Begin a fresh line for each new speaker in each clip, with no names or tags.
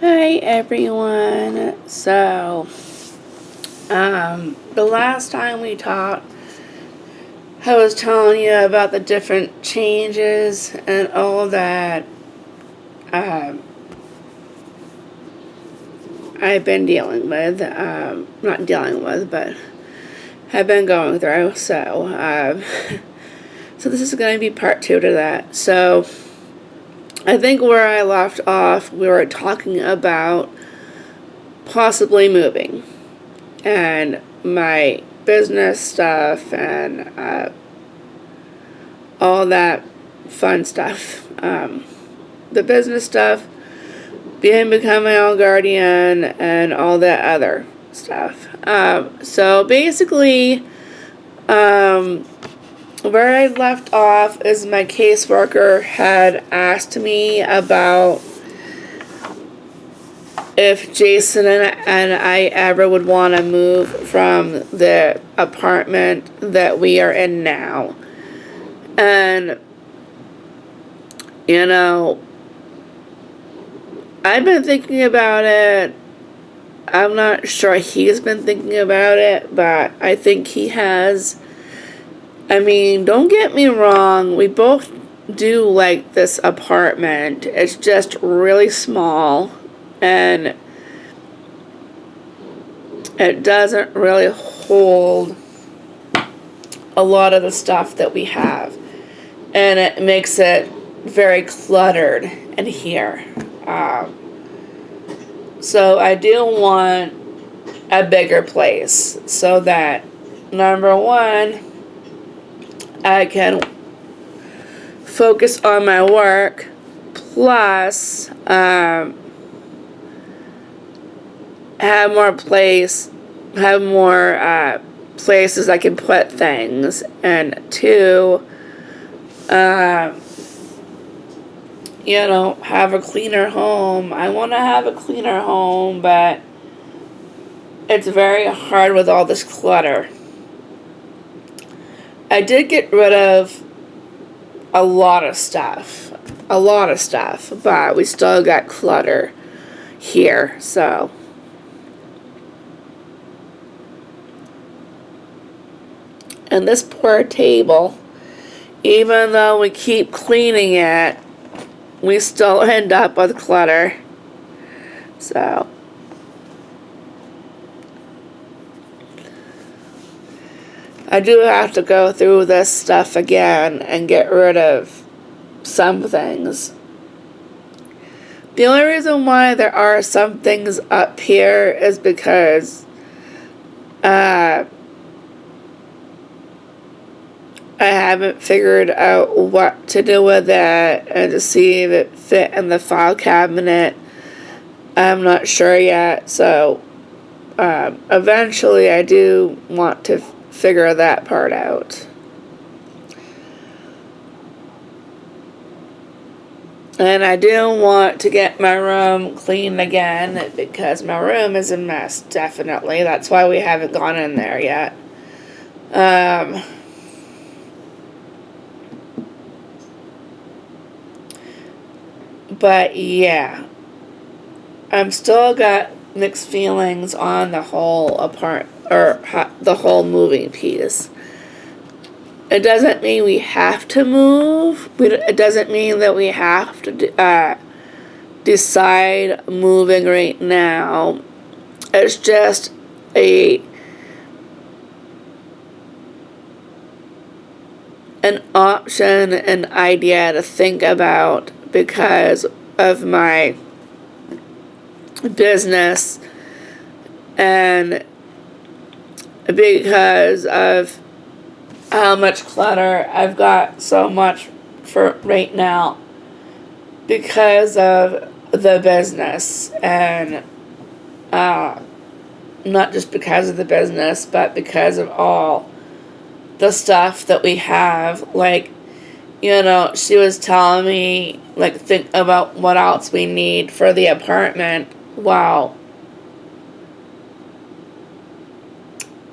Hi everyone. The last time we talked, I was telling you about the different changes and all that I've been dealing with. Not dealing with, but have been going through. So this is going to be part 2 to that. So, I think where I left off, we were talking about possibly moving and my business stuff and all that fun stuff. The business stuff, becoming my own guardian, and all that other stuff. So basically, where I left off is my caseworker had asked me about if Jason and I ever would want to move from the apartment that we are in now. And, you know, I've been thinking about it. I'm not sure he's been thinking about it, but I think he has. I mean, don't get me wrong, we both do like this apartment. It's just really small, and it doesn't really hold a lot of the stuff that we have, and it makes it very cluttered in here. So I do want a bigger place so that, number one, I can focus on my work, plus have more places I can put things, and two, have a cleaner home. I want to have a cleaner home, but it's very hard with all this clutter. I did get rid of a lot of stuff, but we still got clutter here, so. And this poor table, even though we keep cleaning it, we still end up with clutter. So, I do have to go through this stuff again and get rid of some things. The only reason why there are some things up here is because I haven't figured out what to do with it and to see if it fit in the file cabinet. I'm not sure yet, so eventually I do want to figure that part out. And I do want to get my room cleaned again because my room is a mess, definitely. That's why we haven't gone in there yet. But yeah, I'm still got mixed feelings on the whole the whole moving piece. It doesn't mean we have to move. It doesn't mean that we have to decide moving right now. It's just an option, an idea to think about because of my business and because of how much clutter I've got so much for right now because of the business, and not just because of the business, but because of all the stuff that we have. Like, she was telling me, like, think about what else we need for the apartment. Wow.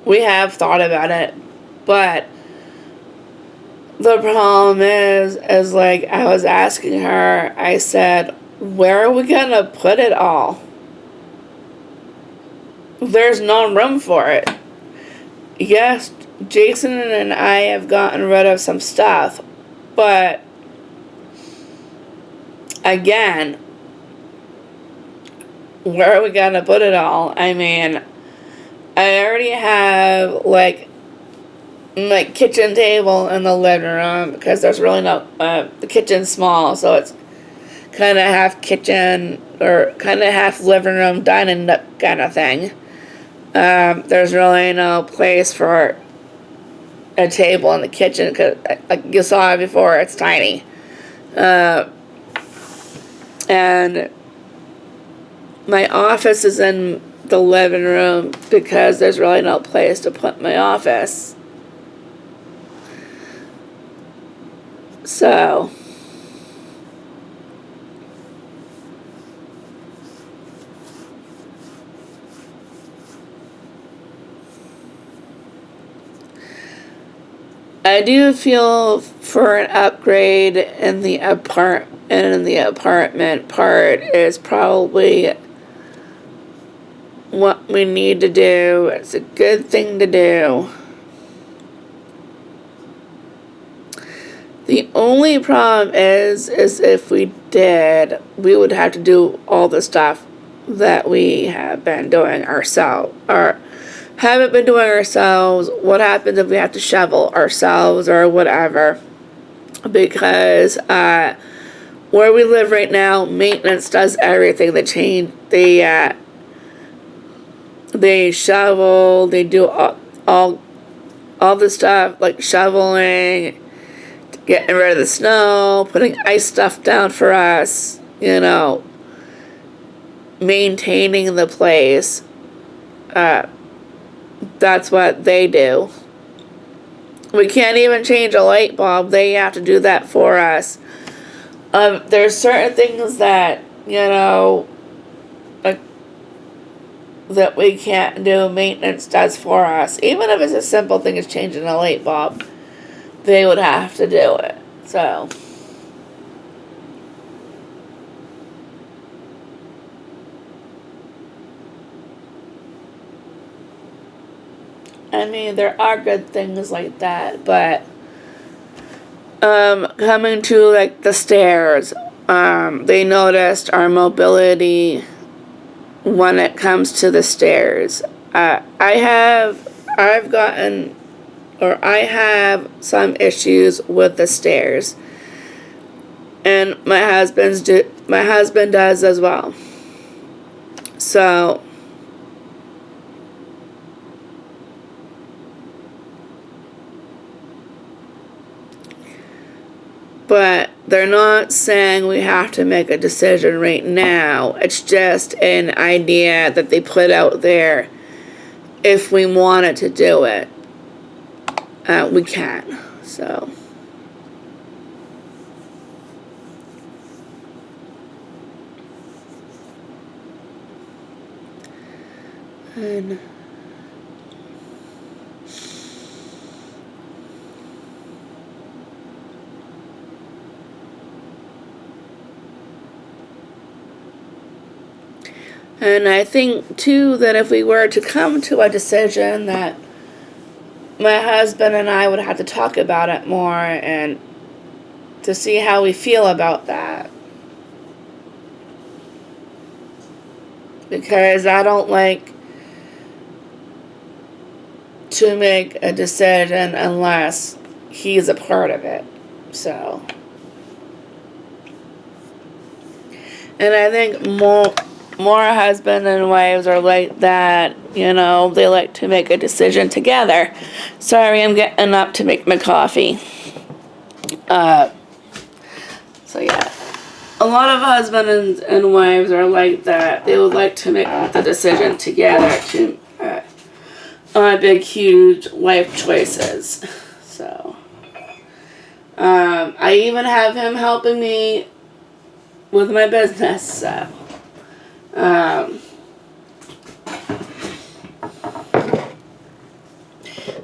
We have thought about it, but the problem is like, I was asking her, I said, where are we gonna put it all? There's no room for it. Yes, Jason and I have gotten rid of some stuff, but again, where are we gonna put it all? I mean, I already have like my kitchen table in the living room because there's really no the kitchen's small, so it's kind of half kitchen or kind of half living room dining nook kind of thing. There's really no place for a table in the kitchen because, like you saw before, it's tiny. And my office is in the living room because there's really no place to put my office. So, I do feel for an upgrade in the apartment part is probably what we need to do. It's a good thing to do. The only problem is if we did, we would have to do all the stuff that we have been doing ourselves, or haven't been doing ourselves. What happens if we have to shovel ourselves or whatever? Because where we live right now, maintenance does everything. They shovel, they do all the stuff like shoveling, getting rid of the snow, putting ice stuff down for us, maintaining the place. That's what they do. We can't even change a light bulb. They have to do that for us. There's certain things that, that we can't do, maintenance does for us. Even if it's a simple thing as changing a light bulb, they would have to do it. So, I mean, there are good things like that, but coming to like the stairs, they noticed our mobility when it comes to the stairs. I have some issues with the stairs, and my husband does as well. So, but they're not saying we have to make a decision right now. It's just an idea that they put out there. If we wanted to do it, we can. So, and I think too that if we were to come to a decision, that my husband and I would have to talk about it more and to see how we feel about that. Because I don't like to make a decision unless he's a part of it. So, and I think more husband and wives are like that, they like to make a decision together. Sorry, I'm getting up to make my coffee. So yeah, a lot of husbands and wives are like that. They would like to make the decision together to on big, huge life choices. So, I even have him helping me with my business, so.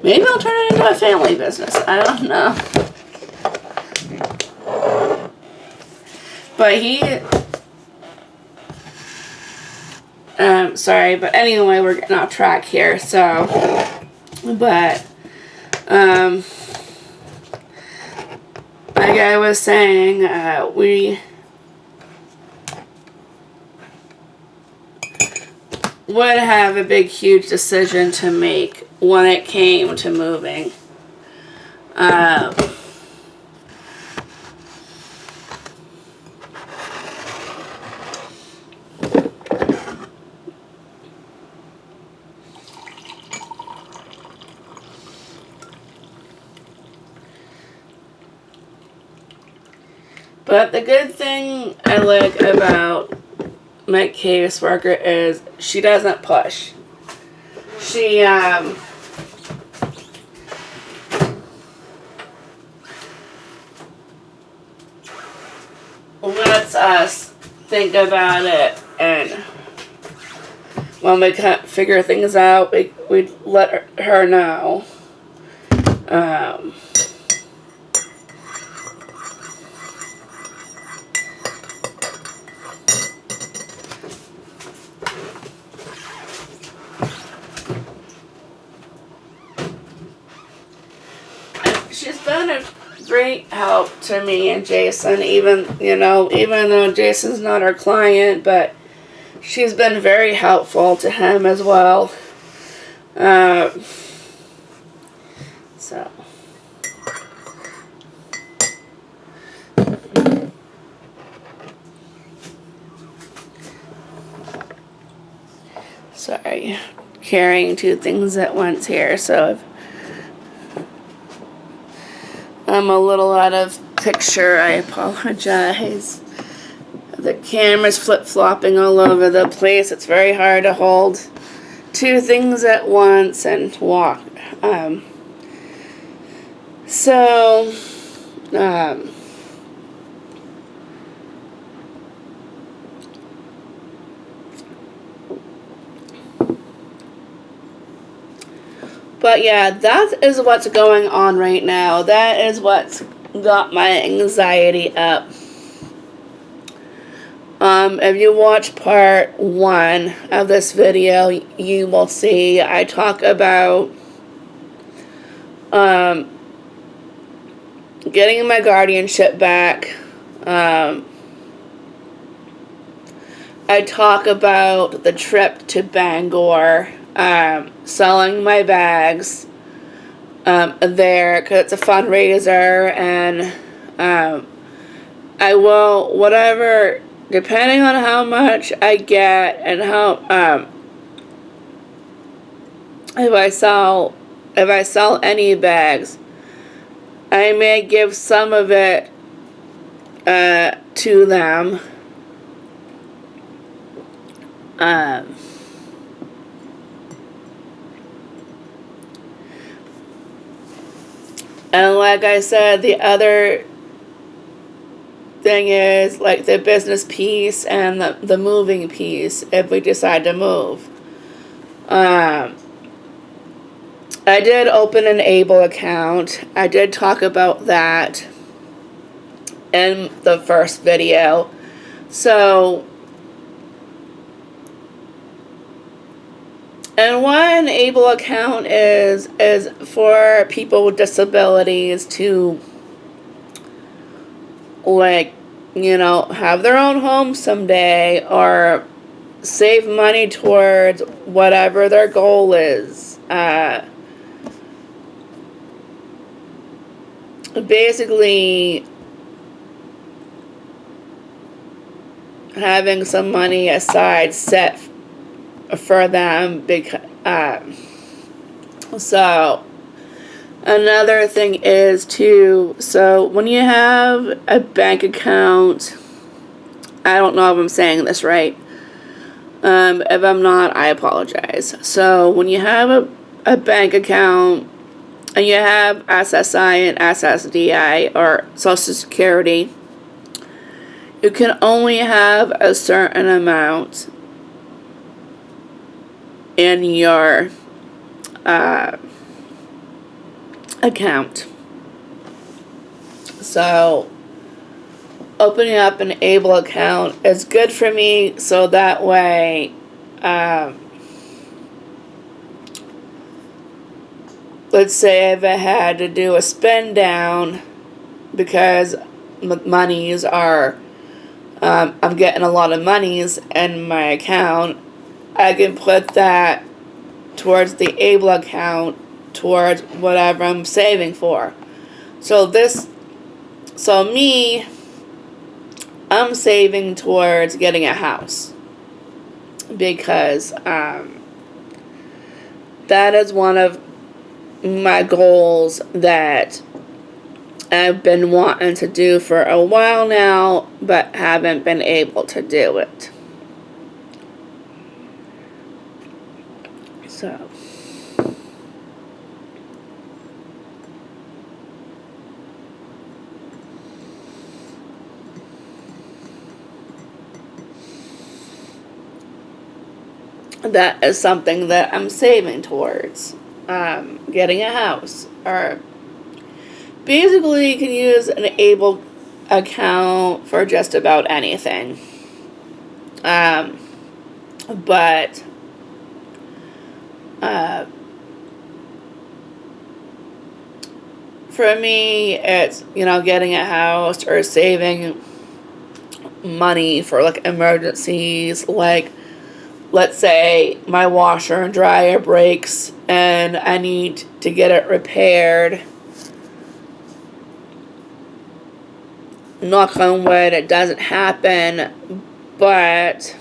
Maybe I'll turn it into a family business. I don't know. But Sorry, but anyway, we're getting off track here. So, but like I was saying, we would have a big, huge decision to make when it came to moving. But the good thing I like about my caseworker is she doesn't push. She lets us think about it, and when we can't figure things out, we let her know. She's been a great help to me and Jason, even though Jason's not our client, but she's been very helpful to him as well. So. Sorry, carrying two things at once here, so if I'm a little out of picture, I apologize. The camera's flip-flopping all over the place. It's very hard to hold two things at once and walk. But yeah, that is what's going on right now. That is what's got my anxiety up. If you watch part 1 of this video, you will see I talk about getting my guardianship back. I talk about the trip to Bangor, selling my bags there because it's a fundraiser, and I will, whatever, depending on how much I get and how if I sell any bags, I may give some of it to them. And like I said, the other thing is like the business piece and the moving piece if we decide to move. I did open an Able account. I did talk about that in the first video. So, and what an Able account is for people with disabilities to, like, have their own home someday or save money towards whatever their goal is. Basically, having some money aside set for them. So another thing is too, so when you have a bank account, I don't know if I'm saying this right. If I'm not, I apologize. So when you have a bank account and you have SSI and SSDI or Social Security, you can only have a certain amount in your account. So opening up an Able account is good for me, so that way let's say if I had to do a spend down because monies are, I'm getting a lot of monies in my account, I can put that towards the able account towards whatever I'm saving for. So I'm saving towards getting a house because that is one of my goals that I've been wanting to do for a while now, but haven't been able to do it. So. That is something that I'm saving towards. Getting a house. Or basically, you can use an able account for just about anything. But for me, it's, getting a house or saving money for like emergencies, like let's say my washer and dryer breaks and I need to get it repaired. Knock on wood, it doesn't happen, but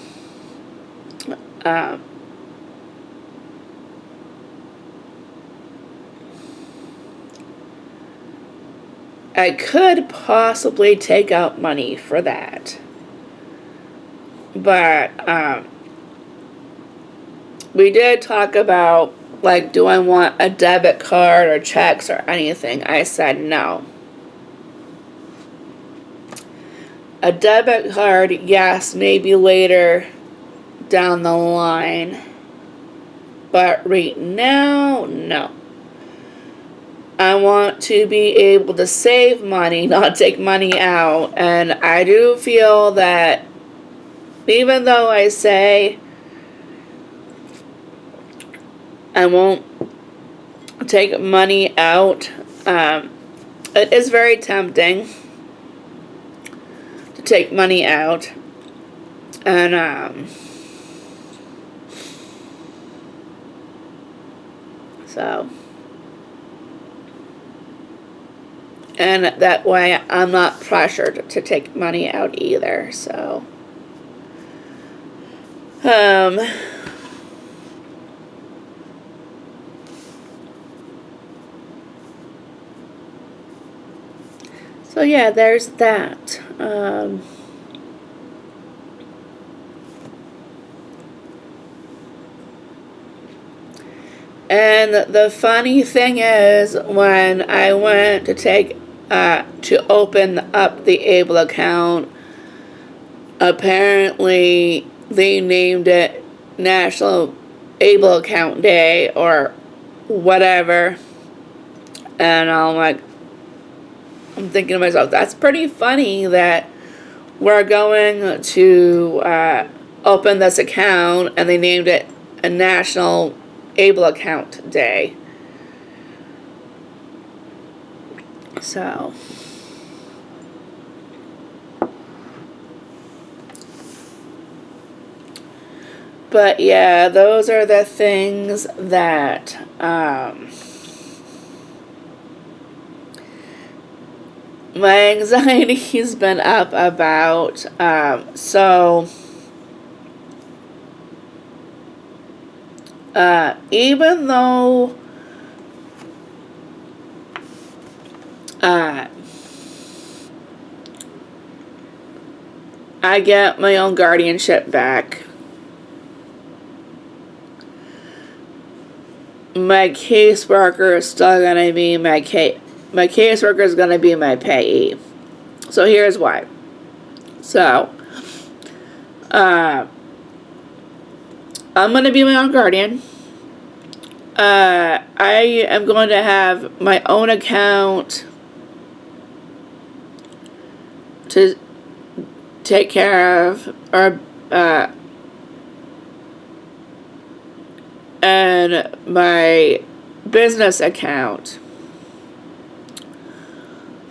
I could possibly take out money for that. But we did talk about, like, do I want a debit card or checks or anything? I said no. A debit card, yes, maybe later down the line. But right now, no. I want to be able to save money, not take money out. And I do feel that even though I say I won't take money out, it is very tempting to take money out. And so, and that way I'm not pressured to take money out either. So so yeah, there's that. And the funny thing is, when I went to open up the Able account, apparently they named it National Able Account Day or whatever. And I'm thinking to myself, that's pretty funny that we're going to open this account and they named it a National Able Account Day. So, but yeah, those are the things that my anxiety's been up about. So even though I get my own guardianship back, my caseworker is still gonna be my caseworker is gonna be my payee. So here's why. So I'm gonna be my own guardian. I am going to have my own account to take care of, or and my business account,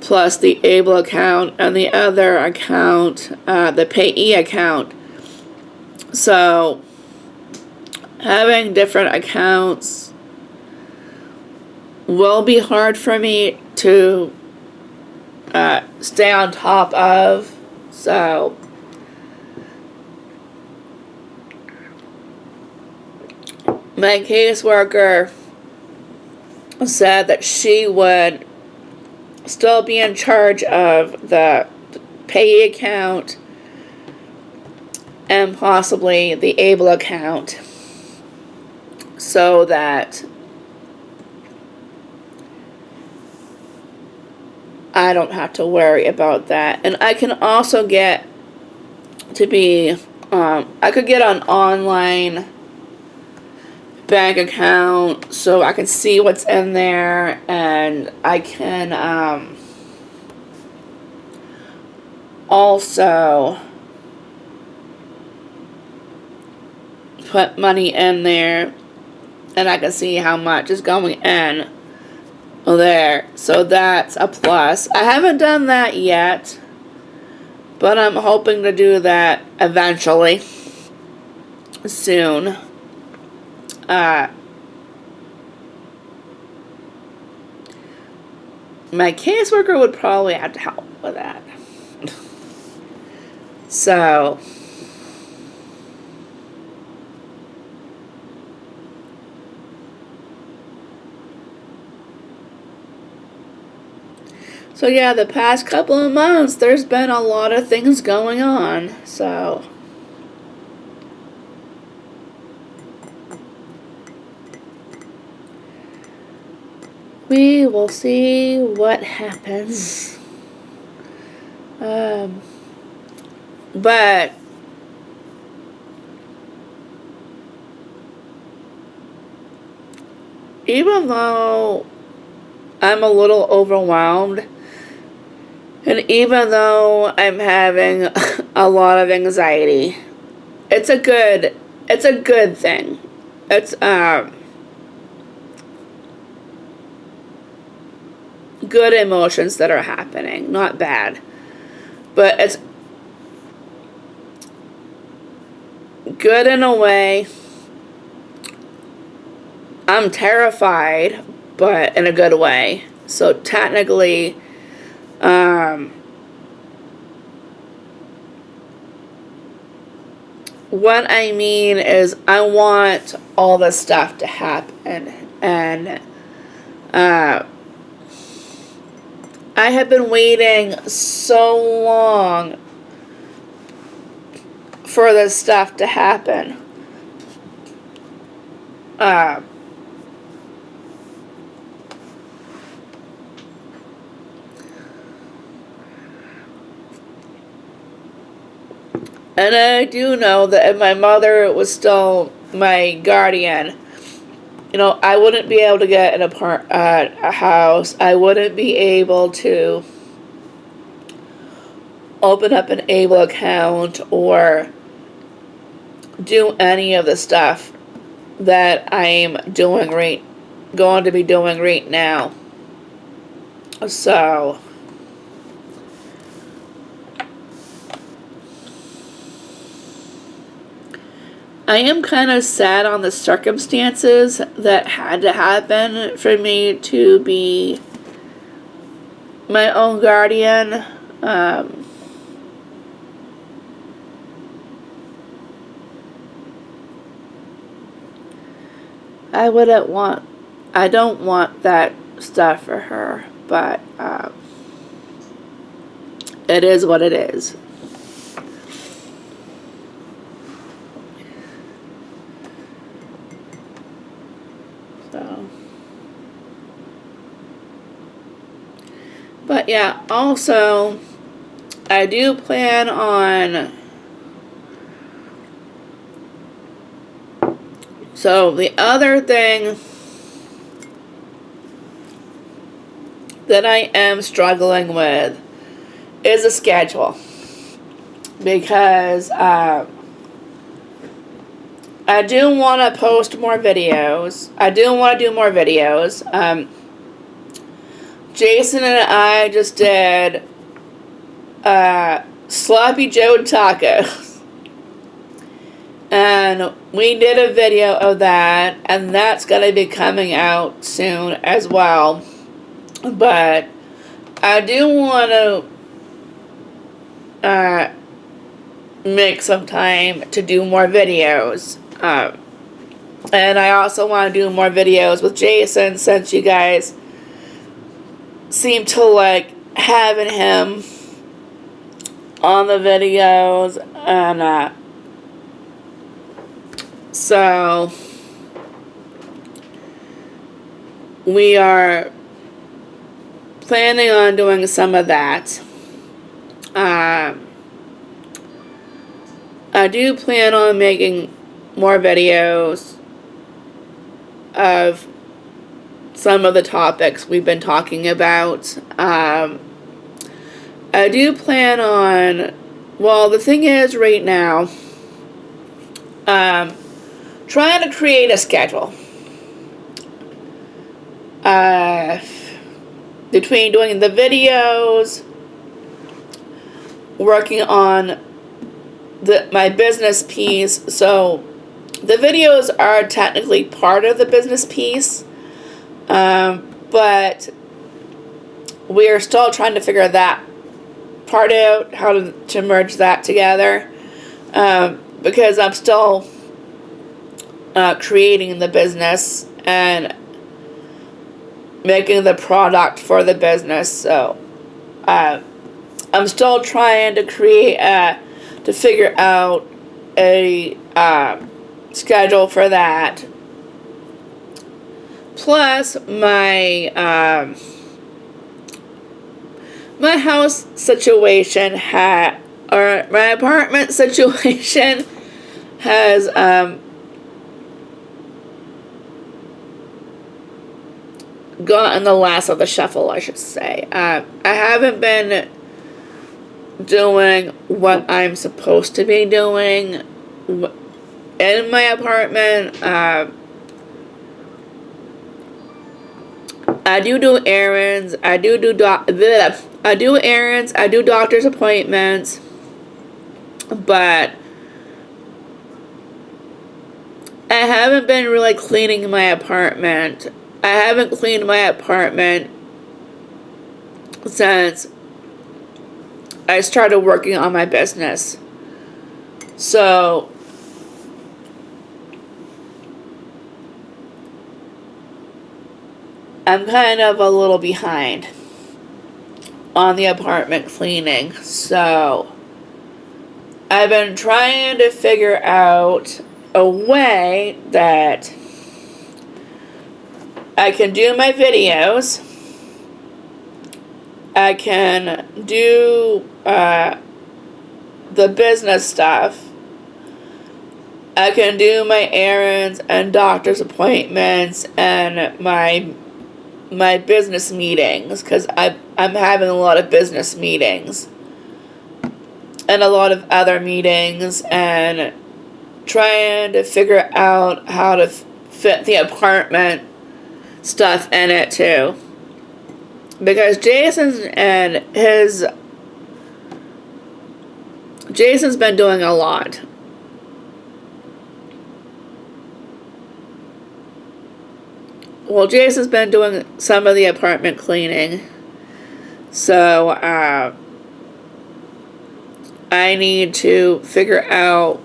plus the Able account and the other account, the payee account. So having different accounts will be hard for me to stay on top of. So my caseworker said that she would still be in charge of the payee account and possibly the Able account, so that I don't have to worry about that. And I can also get to be, I could get an online bank account so I can see what's in there, and I can also put money in there, and I can see how much is going in there. So that's a plus. I haven't done that yet, but I'm hoping to do that eventually, soon. My caseworker would probably have to help with that. So yeah, the past couple of months, there's been a lot of things going on. So we will see what happens. But even though I'm a little overwhelmed, and even though I'm having a lot of anxiety, it's a good thing. It's good emotions that are happening, not bad. But it's good in a way. I'm terrified, but in a good way. So technically, what I mean is I want all this stuff to happen, and I have been waiting so long for this stuff to happen. And I do know that if my mother was still my guardian, I wouldn't be able to get a house. I wouldn't be able to open up an Able account or do any of the stuff that I'm going to be doing right now. So I am kind of sad on the circumstances that had to happen for me to be my own guardian. I don't want that stuff for her, but it is what it is. So, but yeah, also, I do plan on, so the other thing that I am struggling with is a schedule, because I do want to post more videos. I do want to do more videos. Jason and I just did Sloppy Joe tacos. And we did a video of that, and that's going to be coming out soon as well. But I do want to make some time to do more videos. And I also want to do more videos with Jason, since you guys seem to like having him on the videos. And so we are planning on doing some of that. I do plan on making more videos of some of the topics we've been talking about. I do plan on, well, the thing is right now, trying to create a schedule. Between doing the videos, working on my business piece. So the videos are technically part of the business piece, but we are still trying to figure that part out, how to merge that together, because I'm still creating the business and making the product for the business. So I'm still trying to to figure out a schedule for that. Plus my my house situation or my apartment situation has gotten the last of the shuffle, I should say. I haven't been doing what I'm supposed to be doing in my apartment. I do errands. I do errands. I do doctor's appointments. But I haven't been really cleaning my apartment. I haven't cleaned my apartment since I started working on my business. So I'm kind of a little behind on the apartment cleaning. So I've been trying to figure out a way that I can do my videos. I can do the business stuff. I can do my errands and doctor's appointments and my business meetings, because I'm having a lot of business meetings and a lot of other meetings, and trying to figure out how to fit the apartment stuff in it too. Because Jason's been doing a lot. Well, Jason's been doing some of the apartment cleaning. So, I need to figure out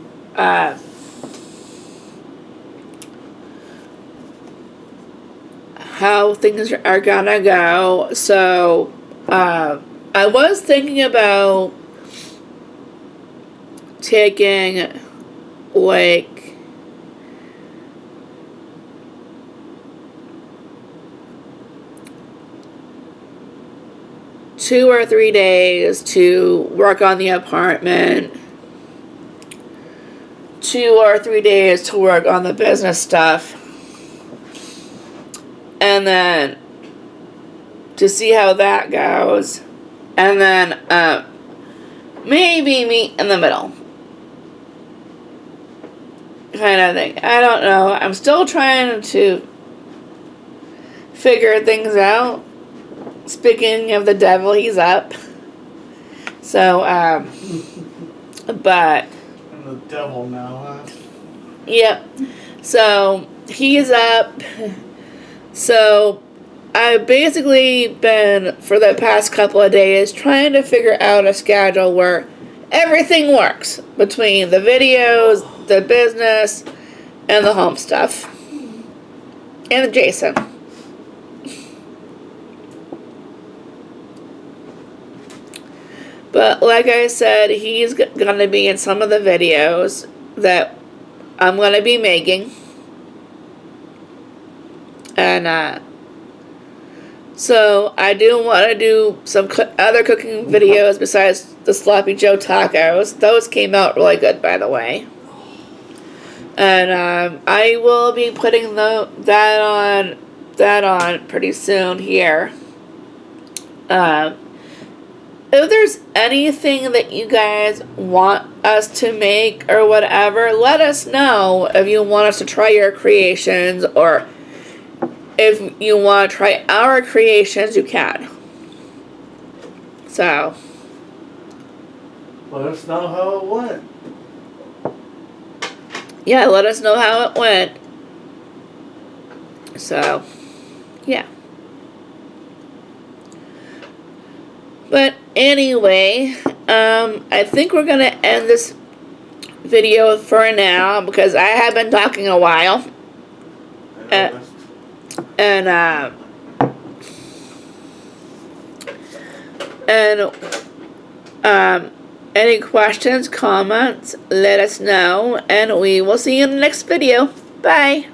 how things are gonna go. So, I was thinking about taking, like, two or 3 days to work on the apartment, 2 or 3 days to work on the business stuff, and then to see how that goes, and then maybe meet in the middle. kind of thing. I don't know. I'm still trying to figure things out. Speaking of the devil, he's up. So, but
I'm the devil now, huh?
yep. So he's up. So I've basically been, for the past couple of days, trying to figure out a schedule where everything works between the videos, the business, and the home stuff. And Jason. But like I said, he's going to be in some of the videos that I'm going to be making. And so I do want to do some other cooking videos besides the Sloppy Joe tacos. Those came out really good, by the way. And I will be putting that on pretty soon here. If there's anything that you guys want us to make or whatever, let us know. If you want us to try your creations, or if you want to try our creations, you can. So,
Let us know how it went.
yeah, let us know how it went. So, yeah. But anyway, I think we're going to end this video for now because I have been talking a while. And any questions, comments, let us know, and we will see you in the next video. Bye.